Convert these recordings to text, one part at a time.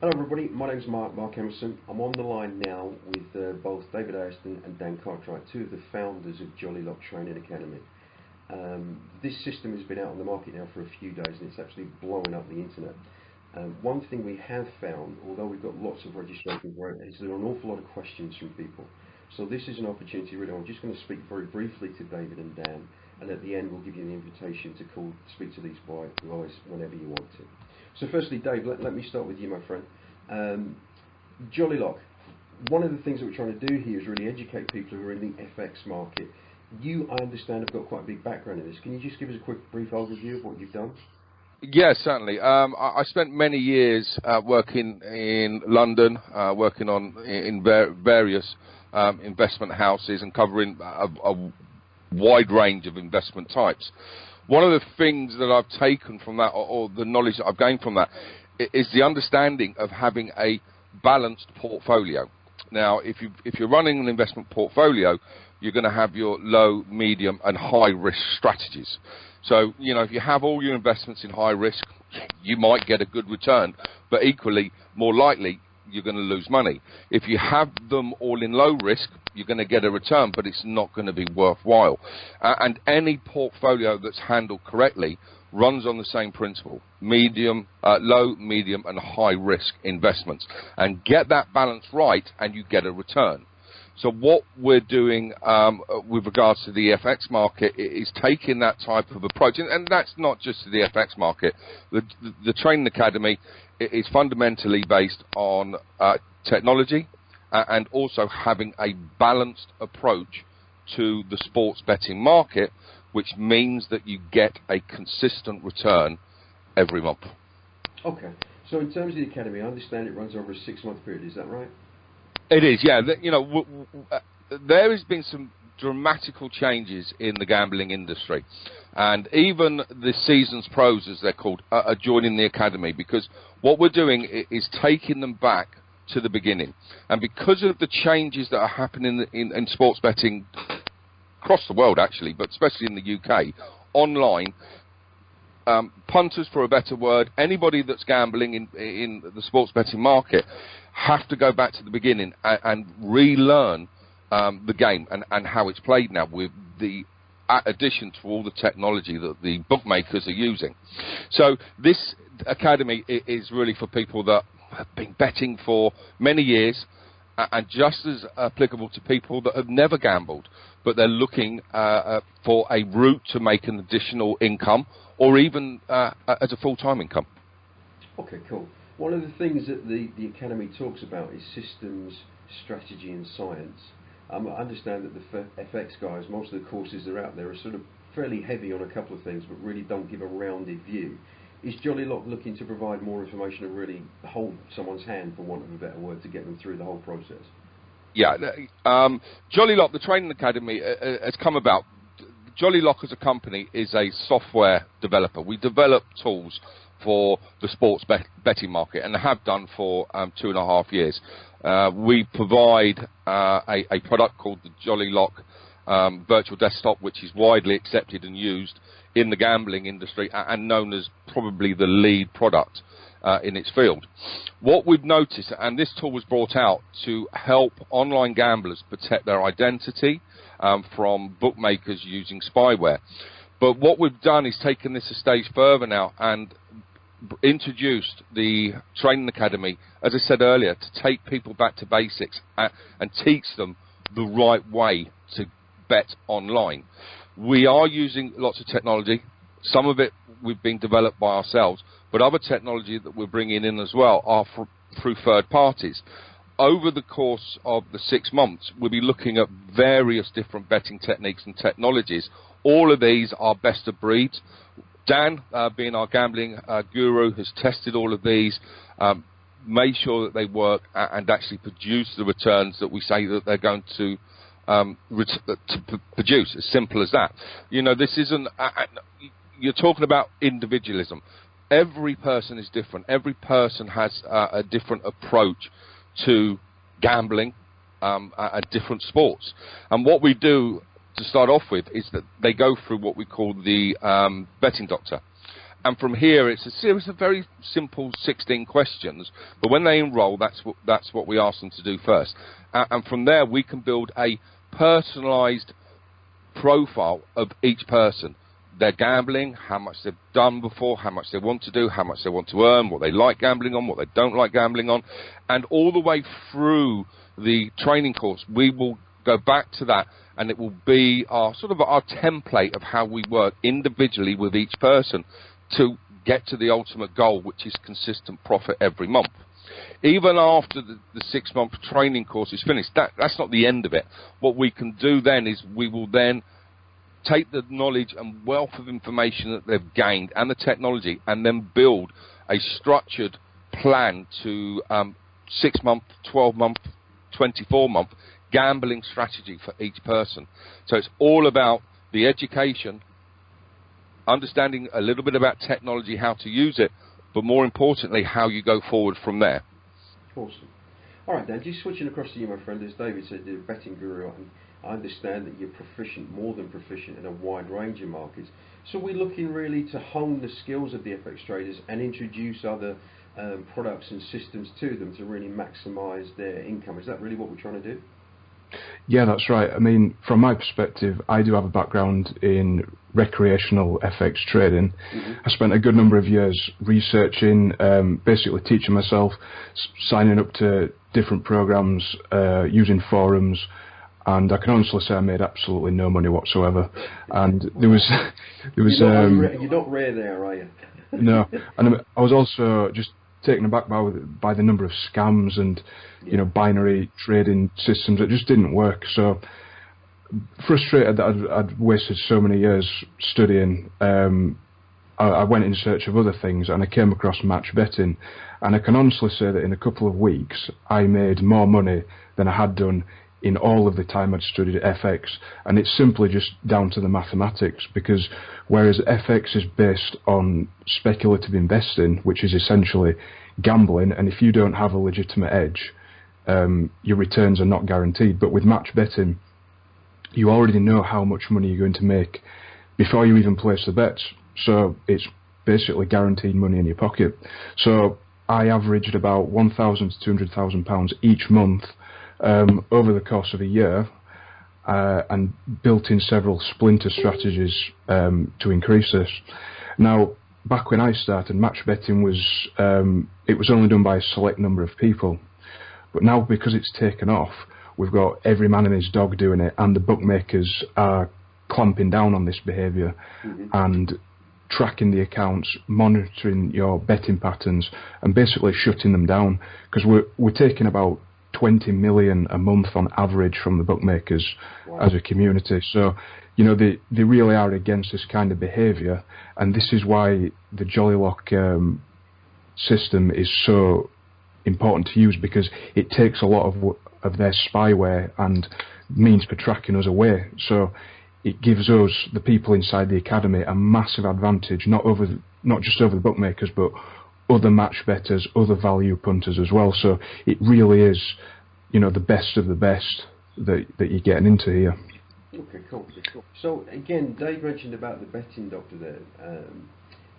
Hello everybody, my name's Mark Emerson. I'm on the line now with both David Ariston and Dan Cartwright, two of the founders of Jolly Lock Training Academy. This system has been out on the market now for a few days and it's actually blowing up the internet. One thing we have found, although we've got lots of registration for it, is there are an awful lot of questions from people. So this is an opportunity really. I'm just going to speak very briefly to David and Dan, and at the end we'll give you the invitation to speak to these guys whenever you want to. So firstly, Dave, let me start with you, my friend. Jolly Lock, one of the things that we're trying to do here is really educate people who are in the FX market. You, I understand, have got quite a big background in this. Can you just give us a quick brief overview of what you've done? Yes, certainly. I spent many years working in London, working in various investment houses and covering a wide range of investment types. One of the things that I've taken from that, or the knowledge that I've gained from that, is the understanding of having a balanced portfolio. Now, if you're running an investment portfolio, you're going to have your low, medium, and high risk strategies. So, if you have all your investments in high risk, you might get a good return, but equally, more likely, you're going to lose money. If you have them all in low risk, you're going to get a return, but it's not going to be worthwhile. And any portfolio that's handled correctly runs on the same principle: low, medium, and high risk investments. And get that balance right, and you get a return. So what we're doing with regards to the FX market is taking that type of approach, and that's not just the FX market. The Training Academy is fundamentally based on technology and also having a balanced approach to the sports betting market, which means that you get a consistent return every month. Okay. So in terms of the academy, I understand it runs over a 6-month period. Is that right? It is, yeah. There has been some dramatical changes in the gambling industry, and even the seasoned pros, as they're called, are joining the academy, because what we're doing is taking them back to the beginning. And because of the changes that are happening in sports betting across the world, actually, but especially in the UK, online, punters, for a better word, anybody that's gambling in the sports betting market have to go back to the beginning and relearn the game and how it's played now, with the addition to all the technology that the bookmakers are using. So this academy is really for people that have been betting for many years, and just as applicable to people that have never gambled, but they're looking for a route to make an additional income, or even as a full-time income. Okay, cool. One of the things that the Academy talks about is systems, strategy and science. I understand that the FX guys, most of the courses that are out there are sort of fairly heavy on a couple of things, but really don't give a rounded view. Is Jolly Lock looking to provide more information and really hold someone's hand, for want of a better word, to get them through the whole process? Yeah, Jolly Lock, the Training Academy, has come about. Jolly Lock as a company is a software developer. We develop tools for the sports betting market, and have done for 2.5 years. We provide a product called the Jolly Lock Virtual Desktop, which is widely accepted and used in the gambling industry, and known as probably the lead product in its field. What we've noticed, and this tool was brought out to help online gamblers protect their identity from bookmakers using spyware. But what we've done is taken this a stage further now and introduced the Training Academy, as I said earlier, to take people back to basics and teach them the right way to bet online. We are using lots of technology. Some of it we've been developed by ourselves, but other technology that we're bringing in as well are through third parties. Over the course of the 6 months, we'll be looking at various different betting techniques and technologies. All of these are best of breed. Dan, being our gambling guru, has tested all of these, made sure that they work, and actually produce the returns that we say that they're going to produce. As simple as that. This isn't. You're talking about individualism. Every person is different. Every person has a different approach to gambling, at different sports. And what we do to start off with is that they go through what we call the betting doctor. And from here, it's a series of very simple 16 questions. But when they enrol, that's what we ask them to do first. And from there, we can build a personalised profile of each person. Their gambling, how much they've done before, how much they want to do, how much they want to earn, what they like gambling on, what they don't like gambling on. And all the way through the training course, we will go back to that, and it will be our template of how we work individually with each person to get to the ultimate goal, which is consistent profit every month. Even after the 6-month training course is finished, that's not the end of it. What we can do then is we will then take the knowledge and wealth of information that they've gained and the technology, and then build a structured plan to 6-month, 12-month, 24-month gambling strategy for each person. So it's all about the education, understanding a little bit about technology, how to use it, but more importantly, how you go forward from there. Awesome. All right, Dan, just switching across to you, my friend, as David said, the betting guru, I understand that you're proficient, more than proficient, in a wide range of markets. So we're looking really to hone the skills of the FX traders and introduce other products and systems to them to really maximise their income. Is that really what we're trying to do? Yeah, that's right. I mean, from my perspective, I do have a background in recreational FX trading. I spent a good number of years researching, basically teaching myself, signing up to different programs, using forums, and I can honestly say I made absolutely no money whatsoever. And there was you're not rare there, are you? No, and I was also just taken aback by the number of scams and binary trading systems that just didn't work. So frustrated that I'd wasted so many years studying, I went in search of other things, and I came across match betting, and I can honestly say that in a couple of weeks I made more money than I had done in all of the time I'd studied FX. And it's simply just down to the mathematics, because whereas FX is based on speculative investing, which is essentially gambling, and if you don't have a legitimate edge, your returns are not guaranteed. But with match betting, you already know how much money you're going to make before you even place the bets. So it's basically guaranteed money in your pocket. So I averaged about £1,000 to £200,000 each month over the course of a year, and built in several splinter strategies to increase this. Now, back when I started, match betting was it was only done by a select number of people, but now because it's taken off, we've got every man and his dog doing it, and the bookmakers are clamping down on this behaviour and tracking the accounts, monitoring your betting patterns, and basically shutting them down, because we're taking about 20 million a month on average from the bookmakers as a community. So, they really are against this kind of behaviour, and this is why the JollyLock system is so important to use, because it takes a lot of their spyware and means for tracking us away. So it gives us, the people inside the academy, a massive advantage, not just over the bookmakers, but other match bettors, other value punters as well. So it really is, the best of the best that you're getting into here. Okay, cool. So again, Dave mentioned about the betting doctor there,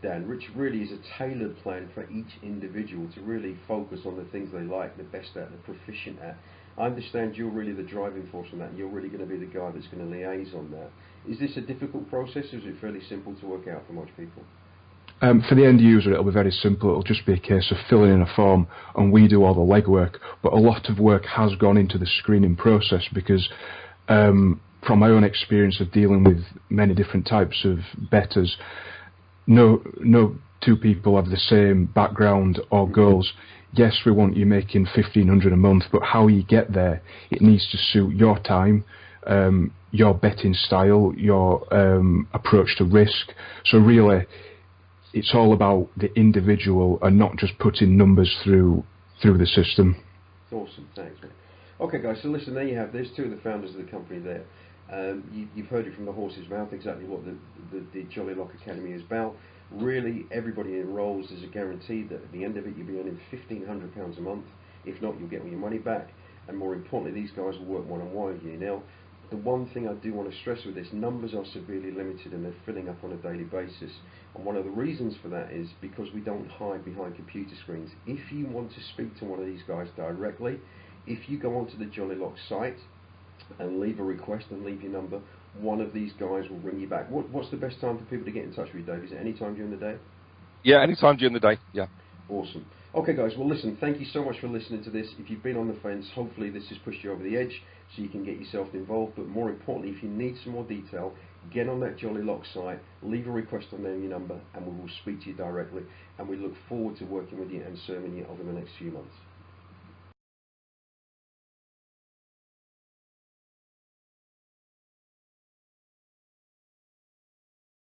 Dan, which really is a tailored plan for each individual to really focus on the things they like, the best at, the proficient at. I understand you're really the driving force on that, and you're really going to be the guy that's going to liaise on that. Is this a difficult process, or is it fairly simple to work out for most people? For the end user, it'll be very simple. It'll just be a case of filling in a form, and we do all the legwork. But a lot of work has gone into the screening process, because from my own experience of dealing with many different types of bettors, no two people have the same background or goals. Yes, we want you making $1,500 a month, but how you get there, it needs to suit your time, your betting style, your approach to risk. So really, it's all about the individual and not just putting numbers through the system. Awesome, thanks, mate. Okay, guys, so listen, there you have, there's two of the founders of the company there. You've heard it from the horse's mouth exactly what the JollyLock Academy is about. Really, everybody enrolls. There's a guarantee that at the end of it, you'll be earning £1,500 a month. If not, you'll get all your money back. And more importantly, these guys will work one-on-one with you. Now, The one thing I do want to stress with this, numbers are severely limited and they're filling up on a daily basis. And one of the reasons for that is because we don't hide behind computer screens. If you want to speak to one of these guys directly, if you go onto the Jolly Lock site and leave a request and leave your number, one of these guys will ring you back. What's the best time for people to get in touch with you, Dave? Is it any time during the day? Yeah, anytime during the day. Yeah. Awesome. Okay, guys, well, listen, thank you so much for listening to this. If you've been on the fence, hopefully this has pushed you over the edge so you can get yourself involved. But more importantly, if you need some more detail, get on that Jolly Lock site, leave a request on there, your number, and we will speak to you directly. And we look forward to working with you and serving you over the next few months.